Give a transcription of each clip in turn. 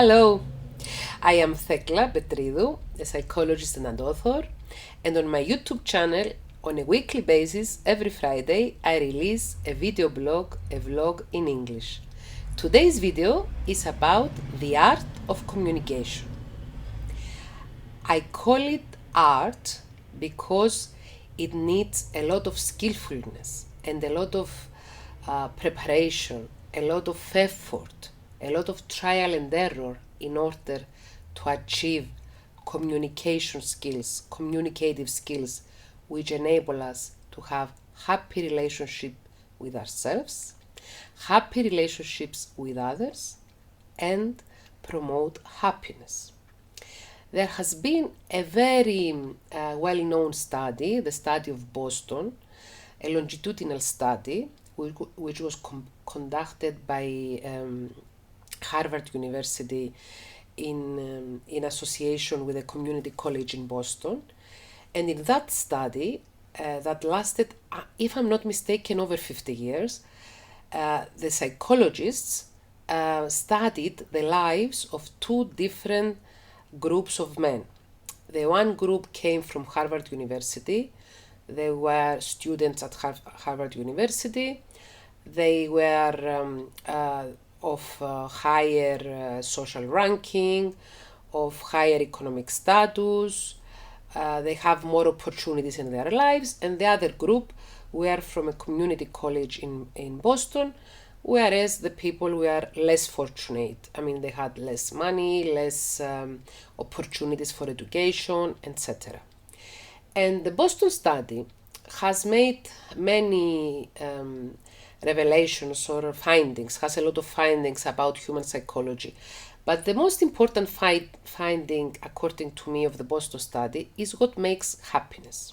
Hello, I am Thekla Petridou, a psychologist and an author, and on my YouTube channel, on a weekly basis, every Friday, I release a video blog, a vlog in English. Today's video is about the art of communication. I call it art because it needs a lot of skillfulness and a lot of preparation, a lot of effort, a lot of trial and error in order to achieve communication skills, communicative skills, which enable us to have happy relationship with ourselves, happy relationships with others, and promote happiness. There has been a very well-known study, the study of Boston, a longitudinal study, which was conducted by Harvard University in association with a community college in Boston. And in that study, that lasted, if I'm not mistaken, over 50 years, the psychologists studied the lives of two different groups of men. The one group came from Harvard University. They were students at Harvard University. They were of higher social ranking, of higher economic status. They have more opportunities in their lives. And the other group were from a community college in Boston, whereas the people were less fortunate. I mean, they had less money, less opportunities for education, etc. And the Boston study has made many revelations or findings, has a lot of findings about human psychology. But the most important finding, according to me, of the Boston study is what makes happiness.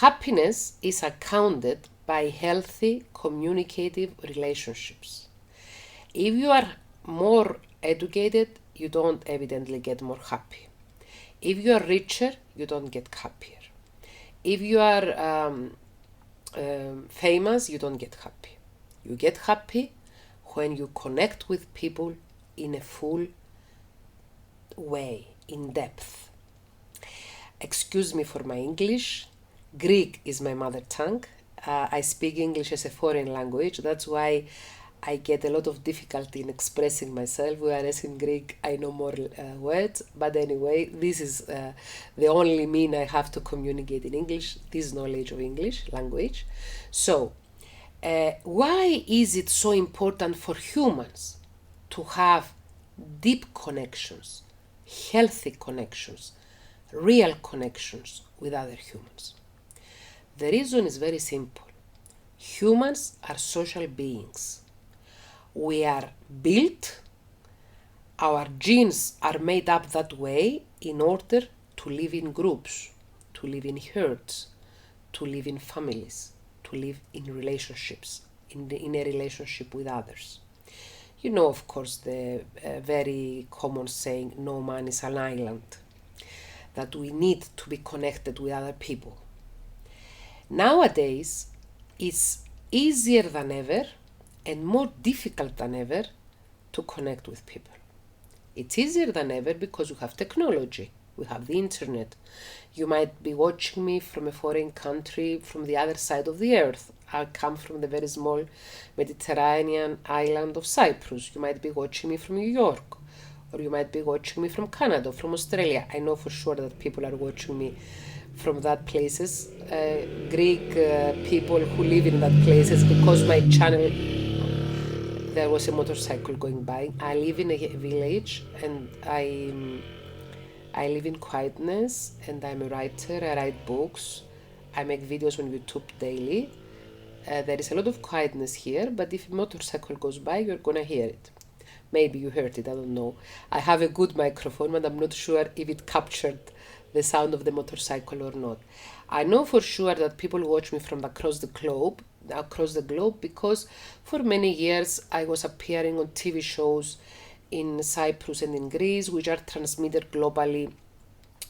Happiness is accounted by healthy communicative relationships. If you are more educated, you don't evidently get more happy. If you are richer, you don't get happier. If you are famous, you don't get happy. You get happy when you connect with people in a full way, in depth. Excuse me for my English. Greek is my mother tongue. I speak English as a foreign language. That's why I get a lot of difficulty in expressing myself, whereas in Greek I know more words. But anyway, this is the only mean I have to communicate in English, this knowledge of English language. So, why is it so important for humans to have deep connections, healthy connections, real connections with other humans? The reason is very simple. Humans are social beings. We are built, our genes are made up that way in order to live in groups, to live in herds, to live in families, to live in relationships, in a relationship with others. You know, of course, the very common saying, no man is an island, that we need to be connected with other people. Nowadays, it's easier than ever and more difficult than ever to connect with people. It's easier than ever because we have technology, we have the internet. You might be watching me from a foreign country from the other side of the earth. I come from the very small Mediterranean island of Cyprus. You might be watching me from New York, or you might be watching me from Canada, from Australia. I know for sure that people are watching me from that places, Greek people who live in that places, because my channel, there was a motorcycle going by. I live in a village and I live in quietness, and I'm a writer. I write books. I make videos on YouTube daily. There is a lot of quietness here, but if a motorcycle goes by, you're gonna hear it. Maybe you heard it, I don't know. I have a good microphone, but I'm not sure if it captured the sound of the motorcycle or not. I know for sure that people watch me from across the globe, because for many years I was appearing on TV shows in Cyprus and in Greece, which are transmitted globally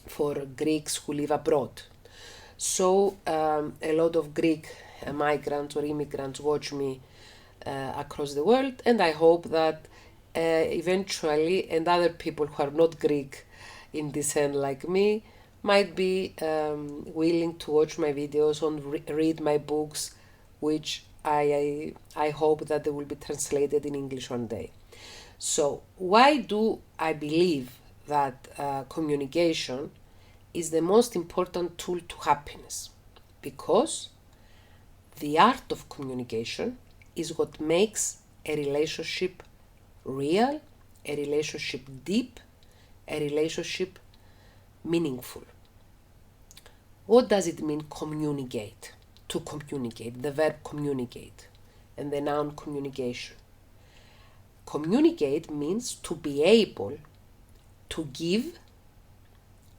for Greeks who live abroad. So a lot of Greek migrants or immigrants watch me across the world, and I hope that eventually, and other people who are not Greek in descent like me, might be willing to watch my videos or read my books, which I hope that they will be translated in English one day. So why do I believe that communication is the most important tool to happiness? Because the art of communication is what makes a relationship real, a relationship deep, a relationship meaningful. What does it mean communicate? To communicate, the verb communicate and the noun communication. Communicate means to be able to give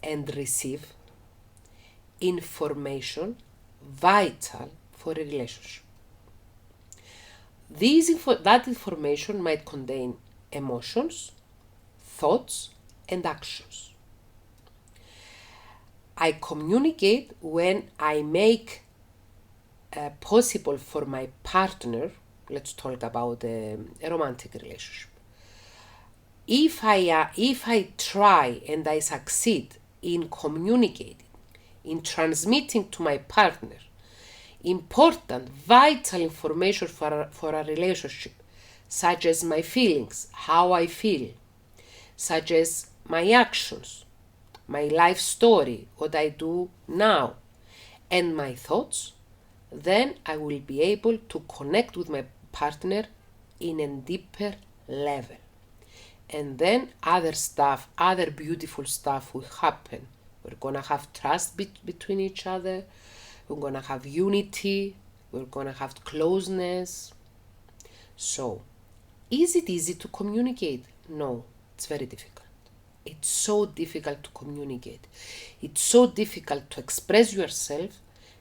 and receive information vital for a relationship. That information might contain emotions, thoughts, and actions. I communicate when I make possible for my partner, let's talk about a romantic relationship. If I try and I succeed in communicating, in transmitting to my partner important, vital information for a relationship, such as my feelings, how I feel, such as my actions, my life story, what I do now, and my thoughts, then I will be able to connect with my partner in a deeper level. And then other beautiful stuff will happen. We're gonna have trust between each other. We're gonna have unity. We're gonna have closeness. So, is it easy to communicate? No, it's very difficult. It's so difficult to communicate. It's so difficult to express yourself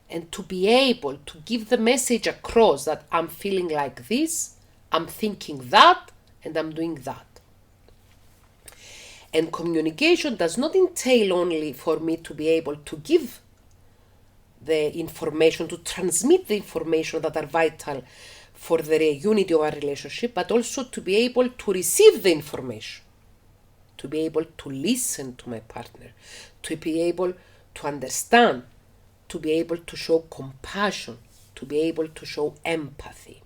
and to be able to give the message across that I'm feeling like this, I'm thinking that, and I'm doing that. And communication does not entail only for me to be able to give the information, to transmit the information that are vital for the unity of our relationship, but also to be able to receive the information, to be able to listen to my partner, to be able to understand, to be able to show compassion, to be able to show empathy.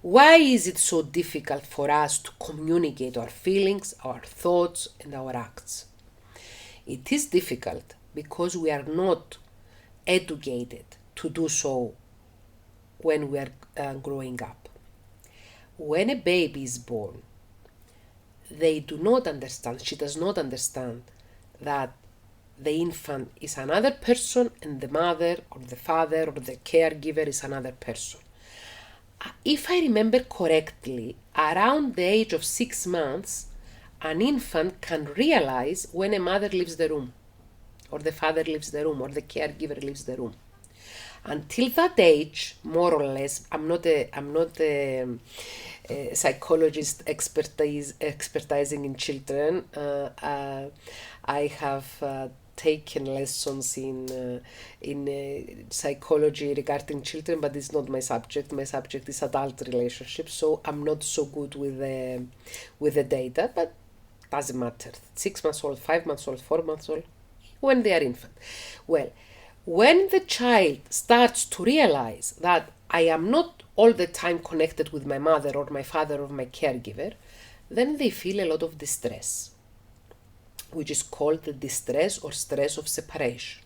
Why is it so difficult for us to communicate our feelings, our thoughts, and our acts? It is difficult because we are not educated to do so when we are growing up. When a baby is born, they do not understand, she does not understand that the infant is another person and the mother or the father or the caregiver is another person. If I remember correctly, around the age of 6 months, an infant can realize when a mother leaves the room, or the father leaves the room, or the caregiver leaves the room. Until that age, more or less, I'm not a psychologist expertising in children. I have taken lessons in psychology regarding children, but it's not my subject. My subject is adult relationships, so I'm not so good with the data, but doesn't matter. 6 months old, 5 months old, 4 months old, when they are infant. Well, when the child starts to realize that I am not all the time connected with my mother or my father or my caregiver, then they feel a lot of distress, which is called the distress or stress of separation.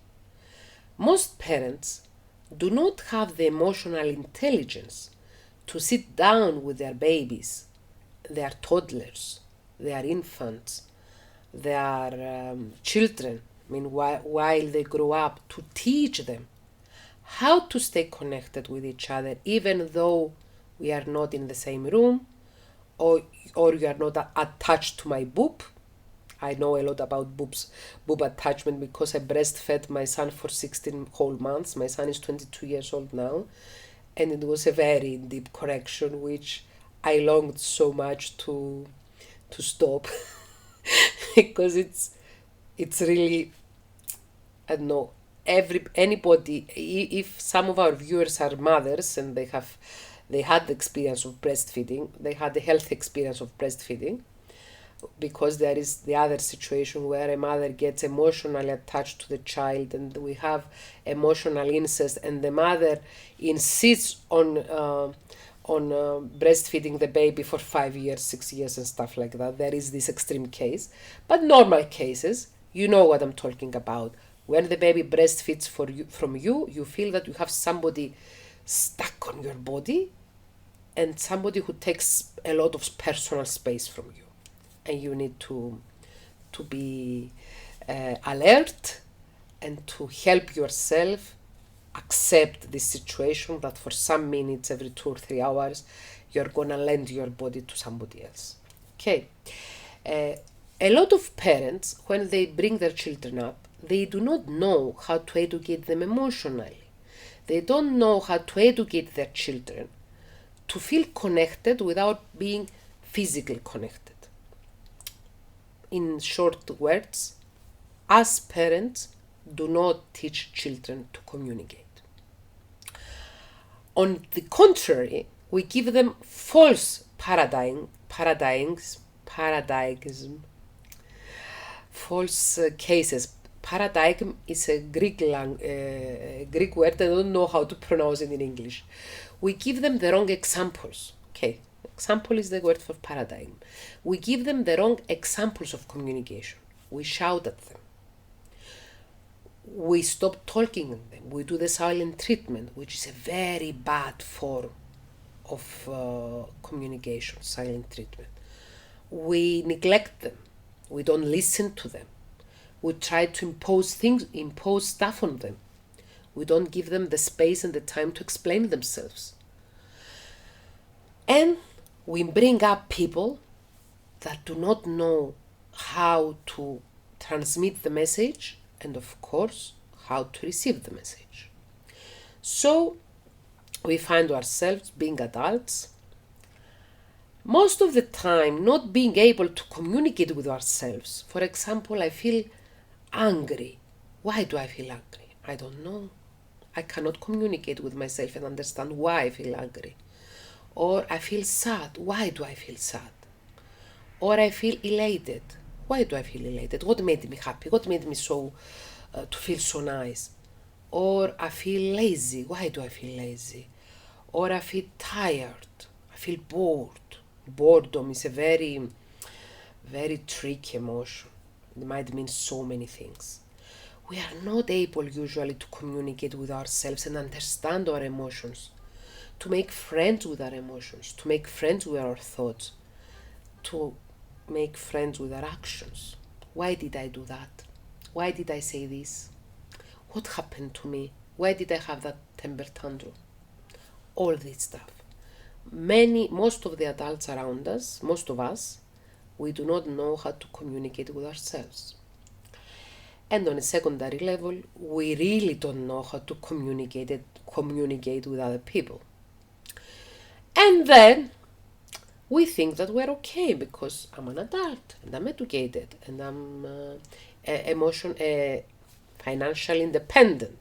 Most parents do not have the emotional intelligence to sit down with their babies, their toddlers, their infants, their children, while they grow up, to teach them how to stay connected with each other, even though we are not in the same room, or you are not attached to my boob. I know a lot about boob attachment because I breastfed my son for 16 whole months. My son is 22 years old now, and it was a very deep correction, which I longed so much to stop because it's really, I don't know, anybody, if some of our viewers are mothers and they have they had the experience of breastfeeding, they had the health experience of breastfeeding, because there is the other situation where a mother gets emotionally attached to the child, and we have emotional incest, and the mother insists on breastfeeding the baby for 5 years, 6 years, and stuff like that. There is this extreme case, but normal cases, you know what I'm talking about. When the baby breastfeeds from you, you feel that you have somebody stuck on your body, and somebody who takes a lot of personal space from you. And you need to be alert and to help yourself accept this situation, that for some minutes every 2 or 3 hours you're gonna lend your body to somebody else. Okay. A lot of parents, when they bring their children up, they do not know how to educate them emotionally. They don't know how to educate their children to feel connected without being physically connected. In short words, as parents, do not teach children to communicate. On the contrary, we give them false paradigms, false cases. Paradigm is a Greek word. I don't know how to pronounce it in English. We give them the wrong examples. Okay, example is the word for paradigm. We give them the wrong examples of communication. We shout at them. We stop talking to them. We do the silent treatment, which is a very bad form of communication, silent treatment. We neglect them. We don't listen to them. We try to impose stuff on them. We don't give them the space and the time to explain themselves. And we bring up people that do not know how to transmit the message, and of course, how to receive the message. So we find ourselves being adults, most of the time not being able to communicate with ourselves. For example, I feel angry. Why do I feel angry? I don't know. I cannot communicate with myself and understand why I feel angry. Or I feel sad. Why do I feel sad? Or I feel elated. Why do I feel elated? What made me happy? What made me to feel so nice? Or I feel lazy. Why do I feel lazy? Or I feel tired. I feel bored. Boredom is a very, very tricky emotion. It might mean so many things. We are not able usually to communicate with ourselves and understand our emotions, to make friends with our emotions, to make friends with our thoughts, to make friends with our actions. Why did I do that? Why did I say this? What happened to me? Why did I have that temper tantrum? All this stuff. Most of the adults around us, most of us, we do not know how to communicate with ourselves. And on a secondary level, we really don't know how to communicate with other people. And then we think that we're okay because I'm an adult and I'm educated and I'm financially independent.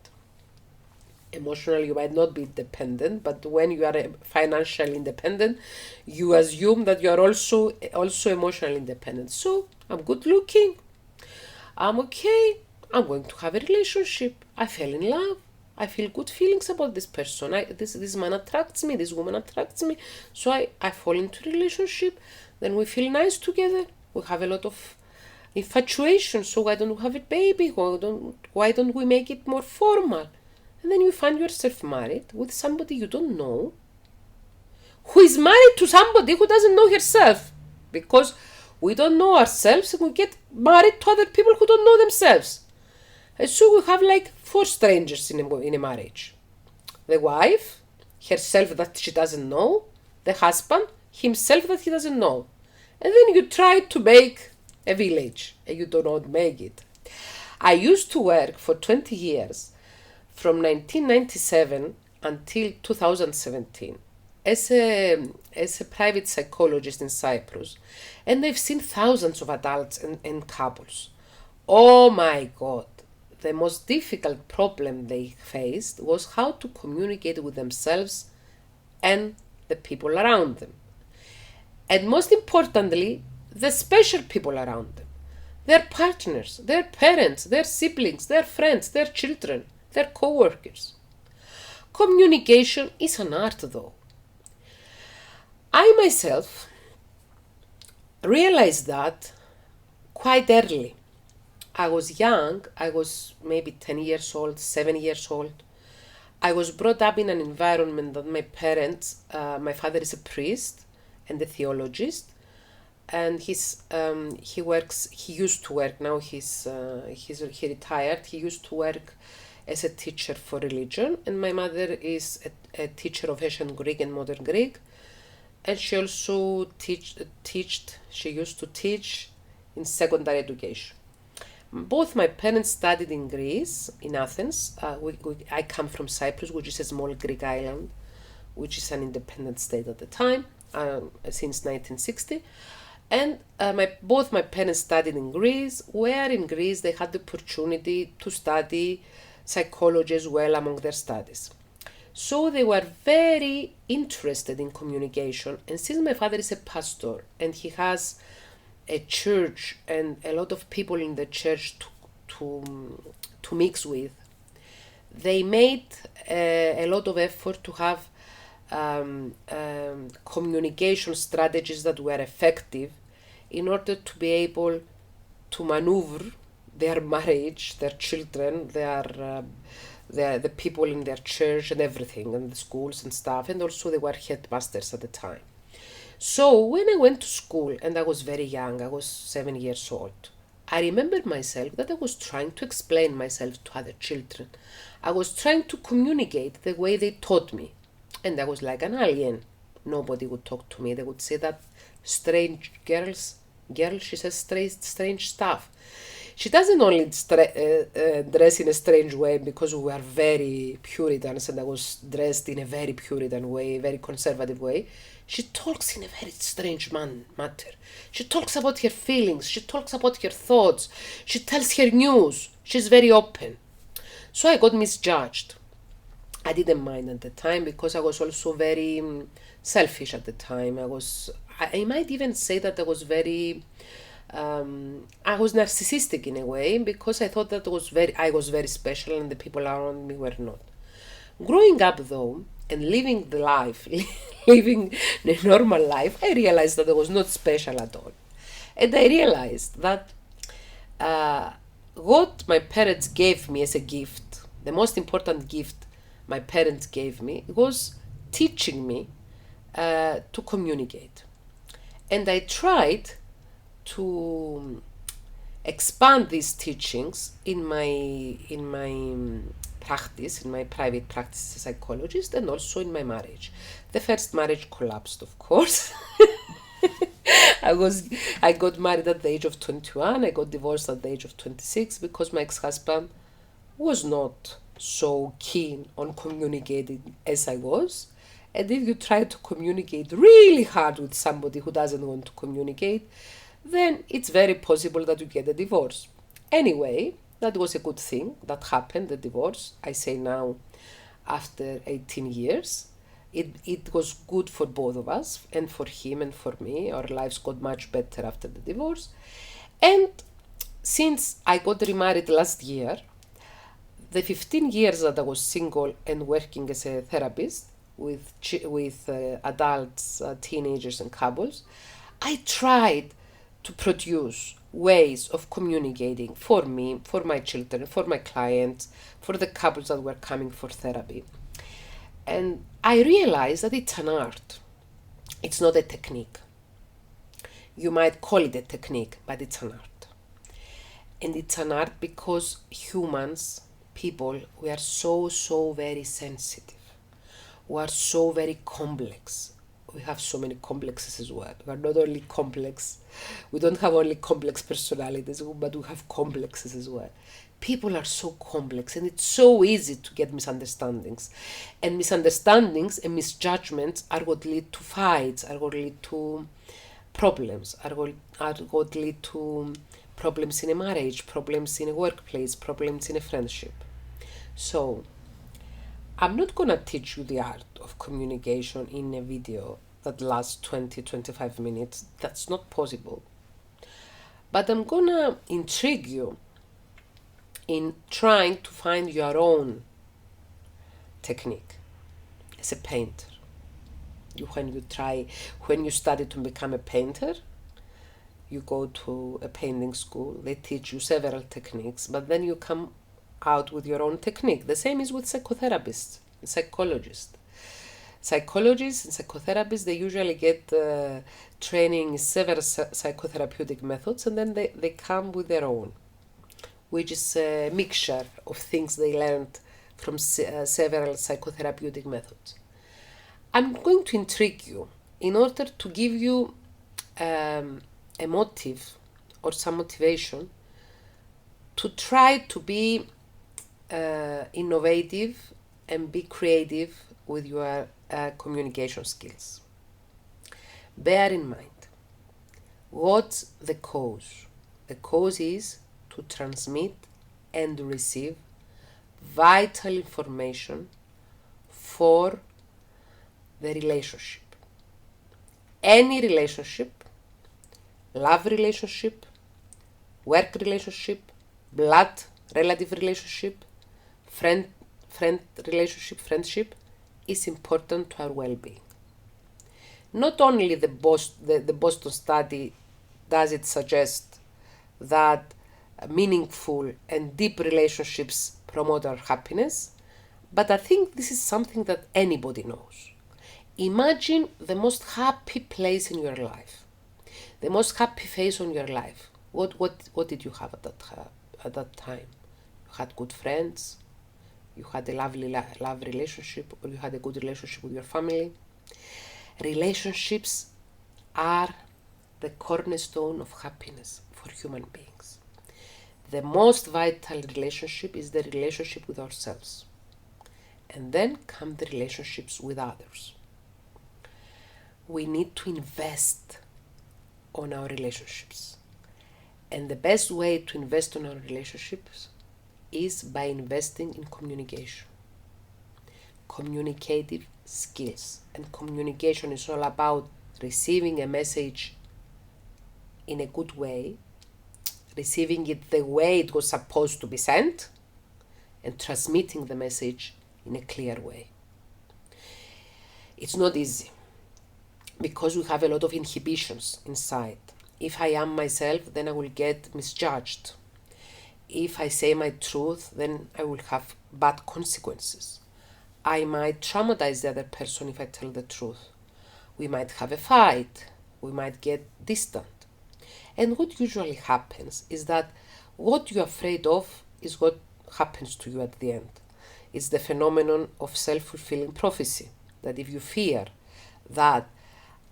Emotionally, you might not be dependent, but when you are financially independent, you assume that you are also emotionally independent. So I'm good looking, I'm okay, I'm going to have a relationship, I fell in love, I feel good feelings about this person, this man attracts me, this woman attracts me, so I fall into a relationship, then we feel nice together, we have a lot of infatuation, so why don't we have a baby, why don't we make it more formal? And then you find yourself married with somebody you don't know, who is married to somebody who doesn't know herself, because we don't know ourselves and we get married to other people who don't know themselves. And so we have like 4 strangers in a marriage. The wife, herself that she doesn't know, the husband, himself that he doesn't know. And then you try to make a village and you do not make it. I used to work for 20 years, from 1997 until 2017, as a private psychologist in Cyprus, and I've seen thousands of adults and couples. Oh my God, the most difficult problem they faced was how to communicate with themselves and the people around them. And most importantly, the special people around them. Their partners, their parents, their siblings, their friends, their children, their co-workers. Communication is an art though. I myself realized that quite early. I was young, I was maybe 10 years old, 7 years old. I was brought up in an environment that my parents, my father is a priest and a theologist, and he used to work, now he retired, he used to work as a teacher for religion, and my mother is a teacher of ancient Greek and modern Greek, and she also she used to teach in secondary education. Both my parents studied in Greece, in Athens. I come from Cyprus, which is a small Greek island, which is an independent state at the time, since 1960. And both my parents studied in Greece, where in Greece they had the opportunity to study psychology as well among their studies. So they were very interested in communication. And since my father is a pastor and he has a church and a lot of people in the church to mix with, they made a lot of effort to have communication strategies that were effective in order to be able to maneuver their marriage, their children, the people in their church and everything, and the schools and stuff, and also they were headmasters at the time. So when I went to school, and I was very young, I was 7 years old, I remember myself that I was trying to explain myself to other children. I was trying to communicate the way they taught me. And I was like an alien. Nobody would talk to me. They would say that strange girl, she says strange stuff. She doesn't only dress in a strange way because we were very Puritans and I was dressed in a very Puritan way, very conservative way. She talks in a very strange matter. She talks about her feelings. She talks about her thoughts. She tells her news. She's very open. So I got misjudged. I didn't mind at the time because I was also very selfish at the time. I might even say that I was very, I was narcissistic in a way because I thought that I was very special and the people around me were not. Growing up though, and living the life, living the normal life, I realized that I was not special at all. And I realized that what my parents gave me as a gift, the most important gift my parents gave me, was teaching me to communicate. And I tried to expand these teachings in my practice, in my private practice as a psychologist, and also in my marriage. The first marriage collapsed, of course. I got married at the age of 21. I got divorced at the age of 26 because my ex-husband was not so keen on communicating as I was. And if you try to communicate really hard with somebody who doesn't want to communicate, then it's very possible that you get a divorce. Anyway, that was a good thing that happened, the divorce. I say now, after 18 years, it was good for both of us, and for him and for me. Our lives got much better after the divorce. And since I got remarried last year, the 15 years that I was single and working as a therapist with adults, teenagers and couples, I tried to produce ways of communicating for me, for my children, for my clients, for the couples that were coming for therapy. And I realized that it's an art. It's not a technique. You might call it a technique, but it's an art. And it's an art because humans, people, we are so very sensitive. We are so very complex. We have so many complexes as well. We are not only complex. We don't have only complex personalities, but we have complexes as well. People are so complex and it's so easy to get misunderstandings. And misunderstandings and misjudgments are what lead to fights, are what lead to problems, are what lead to problems in a marriage, problems in a workplace, problems in a friendship. So I'm not going to teach you the art of communication in a video that lasts 20-25 minutes. That's not possible. But I'm going to intrigue you in trying to find your own technique as a painter. When you study to become a painter, you go to a painting school, they teach you several techniques, but then you come out with your own technique. The same is with psychotherapists and psychologists. Psychologists and psychotherapists, they usually get training in several psychotherapeutic methods, and then they come with their own, which is a mixture of things they learned from several psychotherapeutic methods. I'm going to intrigue you in order to give you a motive or some motivation to try to be innovative and be creative with your communication skills. Bear in mind, what's the cause? The cause is to transmit and receive vital information for the relationship. Any relationship, love relationship, work relationship, blood relative relationship, friend relationship, friendship, is important to our well-being. Not only the Boston study does it suggest that meaningful and deep relationships promote our happiness, but I think this is something that anybody knows. Imagine the most happy place in your life, the most happy phase on your life. What did you have at that time? You had good friends, you had a lovely love relationship, or you had a good relationship with your family. Relationships are the cornerstone of happiness for human beings. The most vital relationship is the relationship with ourselves. And then come the relationships with others. We need to invest on our relationships. And the best way to invest on our relationships is by investing in communication. Communicative skills. And communication is all about receiving a message in a good way, receiving it the way it was supposed to be sent, and transmitting the message in a clear way. It's not easy because we have a lot of inhibitions inside. If I am myself, then I will get misjudged. If I say my truth, then I will have bad consequences. I might traumatize the other person if I tell the truth. We might have a fight. We might get distant. And what usually happens is that what you're afraid of is what happens to you at the end. It's the phenomenon of self-fulfilling prophecy, that if you fear that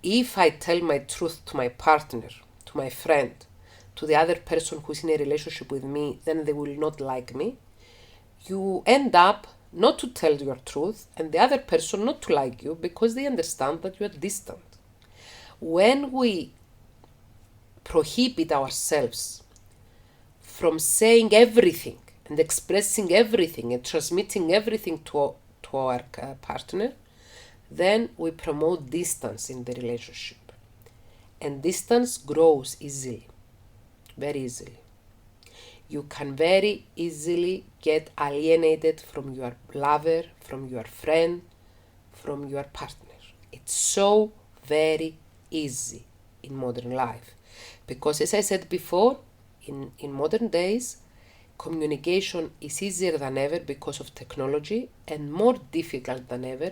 if I tell my truth to my partner, to my friend, to the other person who's in a relationship with me, then they will not like me, you end up not to tell your truth and the other person not to like you because they understand that you are distant. When we prohibit ourselves from saying everything and expressing everything and transmitting everything to our partner, then we promote distance in the relationship. And distance grows easily, very easily. You can very easily get alienated from your lover, from your friend, from your partner. It's so very easy in modern life. Because as I said before, in modern days, communication is easier than ever because of technology and more difficult than ever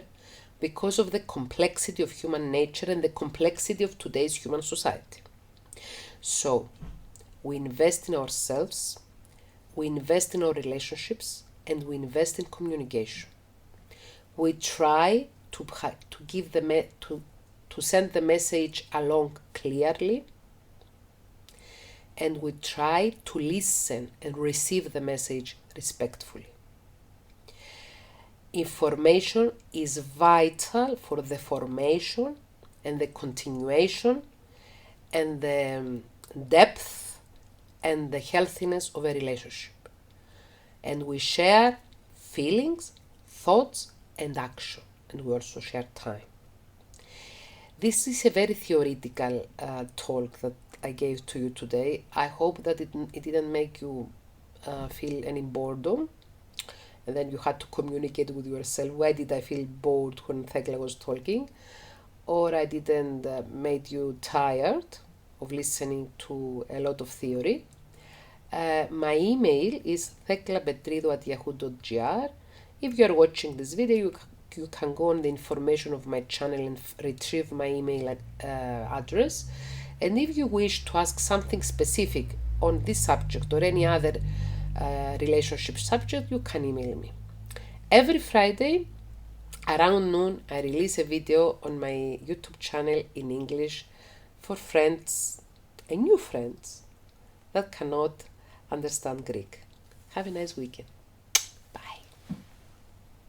because of the complexity of human nature and the complexity of today's human society. So, we invest in ourselves, we invest in our relationships, and we invest in communication. We try to send the message along clearly, and we try to listen and receive the message respectfully. Information is vital for the formation and the continuation and the depth and the healthiness of a relationship. And we share feelings, thoughts, and action, and we also share time. This is a very theoretical talk that I gave to you today. I hope that it didn't make you feel any boredom, and then you had to communicate with yourself, why did I feel bored when Thekla was talking, or I didn't made you tired of listening to a lot of theory. My email is theklapetridou@yahoo.gr. If you are watching this video, you can go on the information of my channel and retrieve my email address. And if you wish to ask something specific on this subject or any other relationship subject, you can email me. Every Friday around noon, I release a video on my YouTube channel in English for friends and new friends that cannot understand Greek. Have a nice weekend.